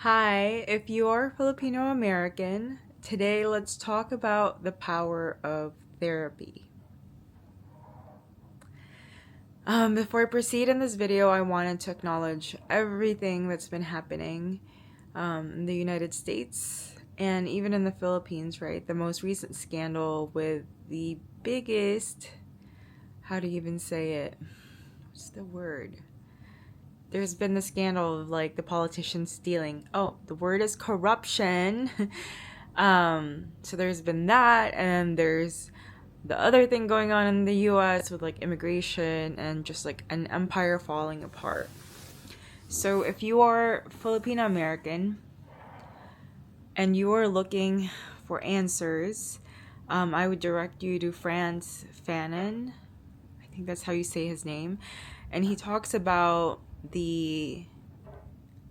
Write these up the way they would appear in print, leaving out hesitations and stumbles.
Hi, if you are Filipino American, today let's talk about the power of therapy. Before I proceed in this video, I wanted to acknowledge everything that's been happening in the United States and even in the Philippines, right? The most recent scandal with the biggest, how do you even say it? What's the word? There's been the scandal of like the politicians stealing. Oh, the word is corruption. So there's been that, and there's the other thing going on in the US with like immigration and just like an empire falling apart. So if you are Filipino American and you are looking for answers, I would direct you to Franz Fanon. I think that's how you say his name. And he talks about the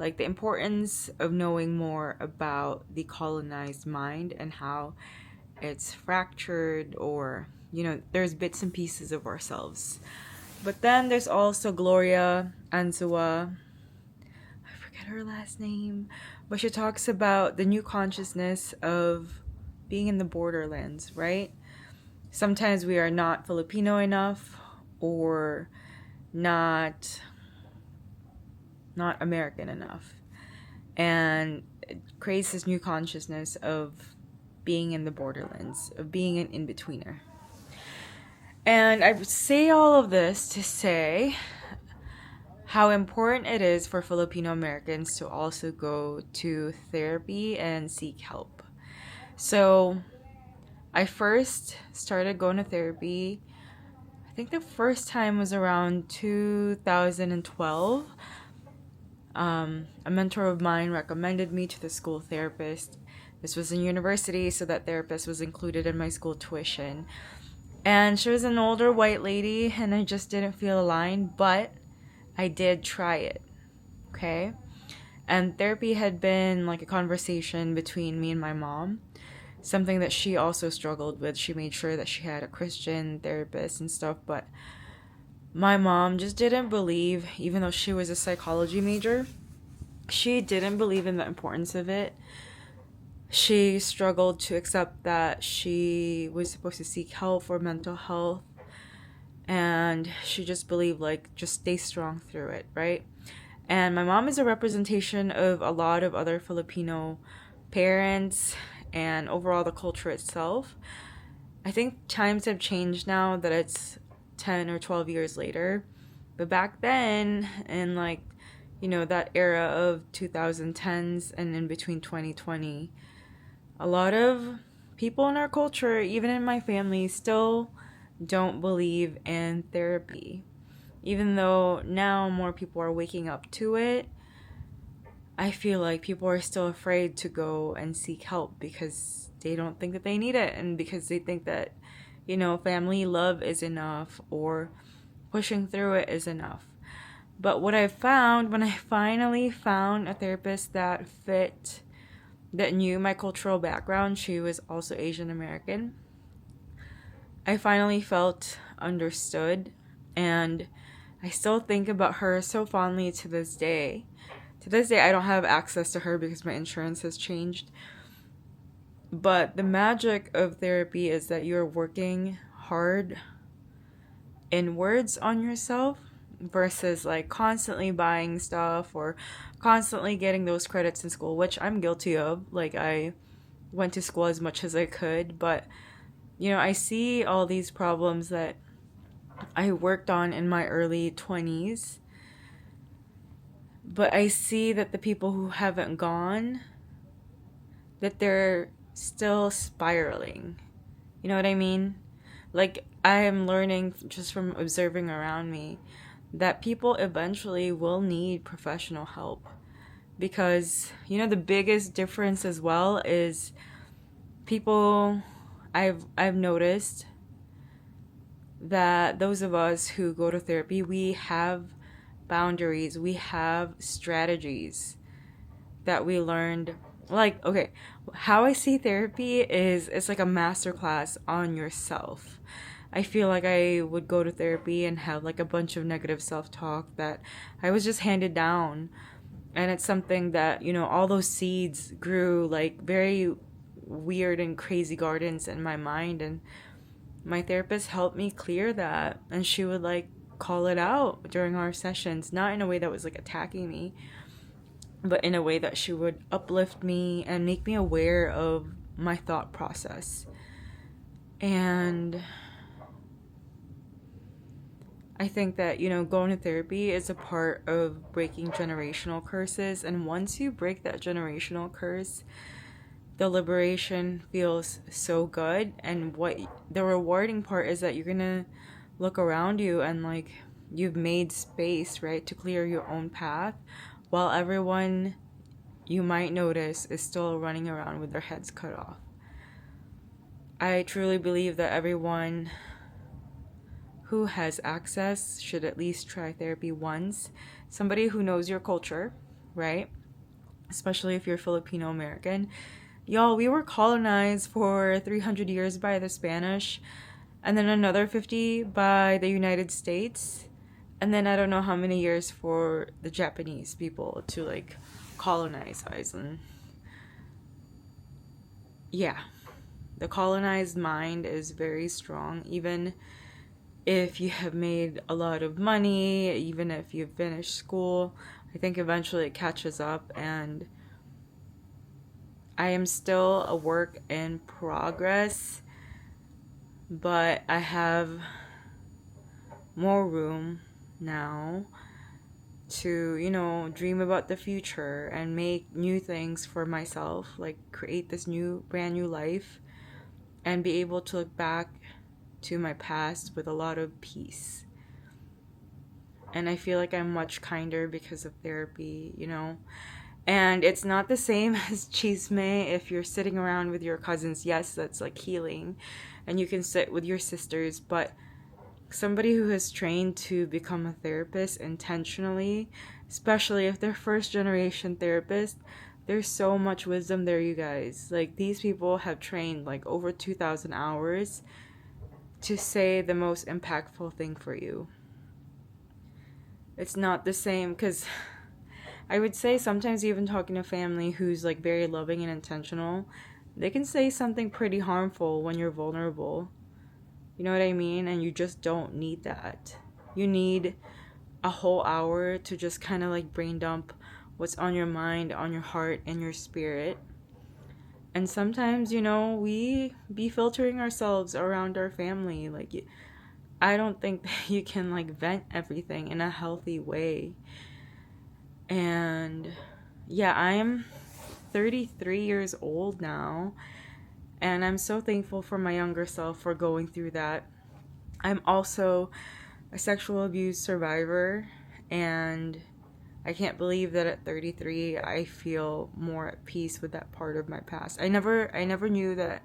the importance of knowing more about the colonized mind and how it's fractured, or there's bits and pieces of ourselves. But then there's also Gloria Anzua. I forget her last name, but she talks about the new consciousness of being in the borderlands, right? Sometimes we are not Filipino enough, or not American enough, and it creates this new consciousness of being in the borderlands, of being an in-betweener. And I say all of this to say how important it is for Filipino Americans to also go to therapy and seek help. So I first started going to therapy, I think the first time was around 2012. A mentor of mine recommended me to the school therapist. This was in university, so that therapist was included in my school tuition. And she was an older white lady, and I just didn't feel aligned, but I did try it, okay? And therapy had been like a conversation between me and my mom, something that she also struggled with. She made sure that she had a Christian therapist and stuff, but my mom just didn't believe, even though she was a psychology major, she didn't believe in the importance of it. She struggled to accept that she was supposed to seek help for mental health, and she just believed just stay strong through it, right? And my mom is a representation of a lot of other Filipino parents and overall the culture itself. I think times have changed now that it's 10 or 12 years later, but back then, in that era of 2010s and in between 2020, a lot of people in our culture, even in my family, still don't believe in therapy. Even though now more people are waking up to it, I feel like people are still afraid to go and seek help because they don't think that they need it, and because they think that family love is enough, or pushing through it is enough. But what I found when I finally found a therapist that knew my cultural background, she was also Asian American, I finally felt understood, and I still think about her so fondly to this day. To this day, I don't have access to her because my insurance has changed. But the magic of therapy is that you're working hard inwards on yourself versus constantly buying stuff or constantly getting those credits in school, which I'm guilty of. I went to school as much as I could, but I see all these problems that I worked on in my early 20s, but I see that the people who haven't gone, that they're still spiraling. You know what I mean? I am learning just from observing around me that people eventually will need professional help, because the biggest difference as well is people, I've noticed that those of us who go to therapy, we have boundaries, we have strategies that we learned. Okay, how I see therapy is it's like a masterclass on yourself. I feel like I would go to therapy and have a bunch of negative self-talk that I was just handed down And it's something that, all those seeds grew like very weird and crazy gardens in my mind. And my therapist helped me clear that. And she would like call it out during our sessions, not in a way that was like attacking me, but in a way that she would uplift me and make me aware of my thought process. And I think that, going to therapy is a part of breaking generational curses. And once you break that generational curse, the liberation feels so good. And what the rewarding part is that you're going to look around you and like you've made space, right, to clear your own path, while everyone you might notice is still running around with their heads cut off. I truly believe that everyone who has access should at least try therapy once. Somebody who knows your culture, right? Especially if you're Filipino American. Y'all, we were colonized for 300 years by the Spanish, and then another 50 by the United States, and then I don't know how many years for the Japanese people to like colonize Iceland. Yeah, the colonized mind is very strong, even if you have made a lot of money, even if you've finished school. I think eventually it catches up, and I am still a work in progress, but I have more room now to, dream about the future and make new things for myself, like create this brand new life, and be able to look back to my past with a lot of peace. And I feel like I'm much kinder because of therapy. And it's not the same as chisme if you're sitting around with your cousins. Yes, that's like healing, and you can sit with your sisters, but somebody who has trained to become a therapist intentionally, especially if they're first generation therapists, there's so much wisdom there, you guys. Like, these people have trained like over 2,000 hours to say the most impactful thing for you. It's not the same, because I would say sometimes even talking to family who's like very loving and intentional, they can say something pretty harmful when you're vulnerable. You know what I mean? And you just don't need that. You need a whole hour to just kind of like brain dump what's on your mind, on your heart, and your spirit. And sometimes, we be filtering ourselves around our family. Like, I don't think that you can like vent everything in a healthy way. And yeah, I'm 33 years old now, and I'm so thankful for my younger self for going through that. I'm also a sexual abuse survivor, and I can't believe that at 33 I feel more at peace with that part of my past. I never knew that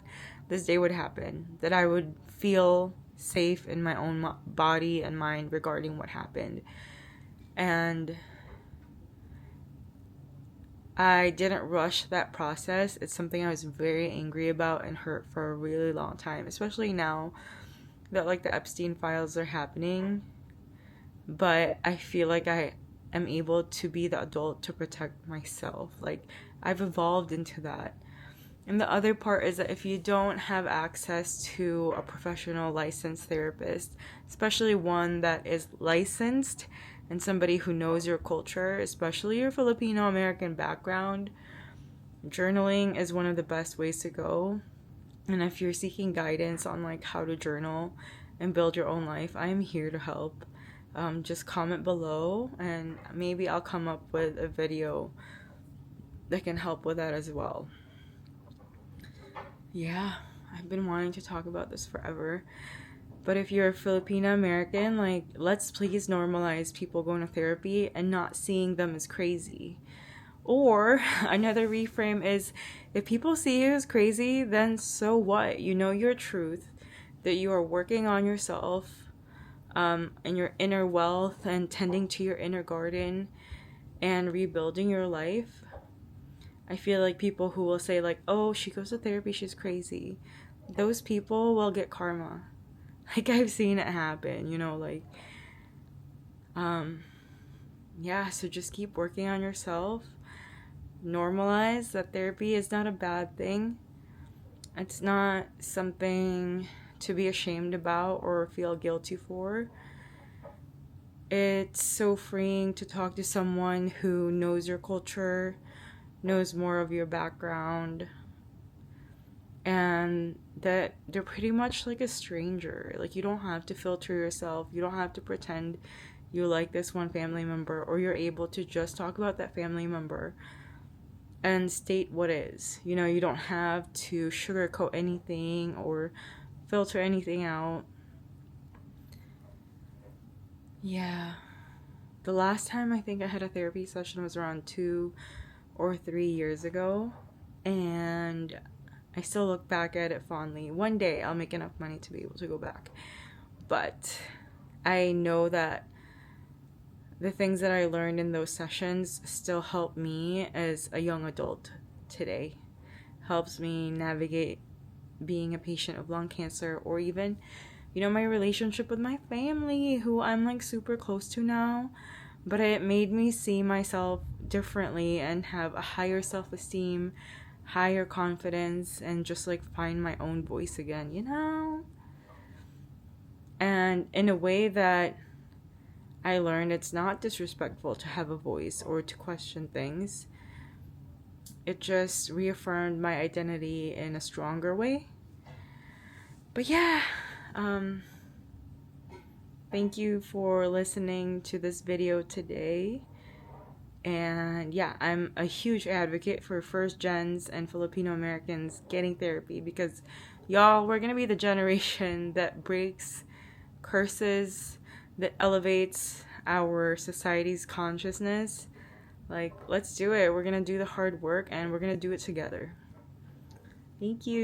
this day would happen, that I would feel safe in my own body and mind regarding what happened. And I didn't rush that process. It's something I was very angry about and hurt for a really long time, especially now that like the Epstein files are happening. But I feel like I am able to be the adult to protect myself. Like, I've evolved into that. And the other part is that if you don't have access to a professional licensed therapist, especially one that is licensed and somebody who knows your culture, especially your Filipino American background, journaling is one of the best ways to go. And if you're seeking guidance on like how to journal and build your own life, I am here to help. Just comment below, and maybe I'll come up with a video that can help with that as well. Yeah, I've been wanting to talk about this forever. But if you're a Filipino American, like, let's please normalize people going to therapy and not seeing them as crazy. Or another reframe is, if people see you as crazy, then so what? You know your truth, that you are working on yourself, and your inner wealth, and tending to your inner garden and rebuilding your life. I feel like people who will say like, oh, she goes to therapy, she's crazy, those people will get karma. Like, I've seen it happen, like yeah, so just keep working on yourself. Normalize that therapy is not a bad thing. It's not something to be ashamed about or feel guilty for. It's so freeing to talk to someone who knows your culture, knows more of your background, and that they're pretty much like a stranger. Like, you don't have to filter yourself, you don't have to pretend you like this one family member, or you're able to just talk about that family member and state what is. You know, you don't have to sugarcoat anything or filter anything out. Yeah. The last time I think I had a therapy session was around 2 or 3 years ago, and I still look back at it fondly. One day I'll make enough money to be able to go back. But I know that the things that I learned in those sessions still help me as a young adult today. Helps me navigate being a patient of lung cancer, or even, you know, my relationship with my family, who I'm like super close to now. But it made me see myself differently and have a higher self-esteem, higher confidence, and just like find my own voice again, you know? And in a way that I learned it's not disrespectful to have a voice or to question things. It just reaffirmed my identity in a stronger way. But yeah, thank you for listening to this video today. And yeah, I'm a huge advocate for first gens and Filipino Americans getting therapy, because y'all, we're gonna be the generation that breaks curses, that elevates our society's consciousness. Like, let's do it. We're gonna do the hard work and we're gonna do it together. Thank you.